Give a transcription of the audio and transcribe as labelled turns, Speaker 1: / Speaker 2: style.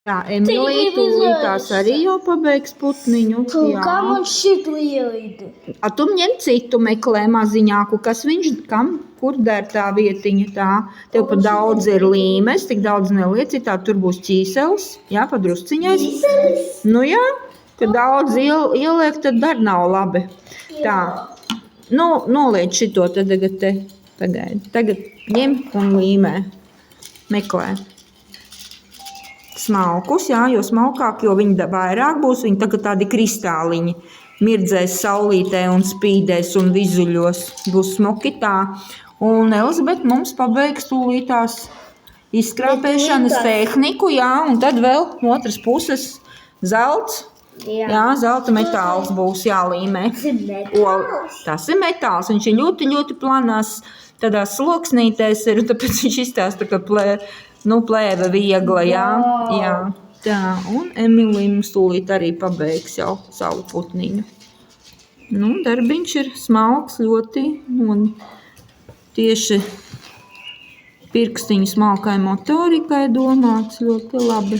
Speaker 1: Jā, Emīlija tūlītās arī jau pabeigs putniņu.
Speaker 2: Kā man šitu ielīdi?
Speaker 1: A, tu ņem citu meklē maziņāku, kas viņš, kur der tā vietiņa tā. Tev pa daudz ir līmes, tik daudz neliec, tā tur būs ķīselis, jā, pa drusciņais. Nu jā, ka daudz ieliek, tad dar nav labi. Tā, nu, noliec šito, tad tagad te, tagad ņem un līmē, meklē. Smalkus, jā, jo smalkāk, jo viņi vairāk būs, viņi tagad tādi kristāliņi mirdzēs saulītē un spīdēs un vizuļos, būs smuki tā. Un Elizabete mums pabeigs tūlītās izskrāpēšanas tehniku, jā, un tad vēl otras puses zelts, jā, zelta metāls būs jālīmē. Tas ir metāls, viņš ir ļoti, ļoti planās, tādās sloksnītēs ir, tāpēc viņš izstāsta, ka plēve viegla, jā. Tā, un Emīlija mums tūlīt arī pabeigs jau savu putniņu. Nu, darbiņš ir smalks ļoti, un tieši pirkstiņu smalkai motorikai domāts ļoti labi.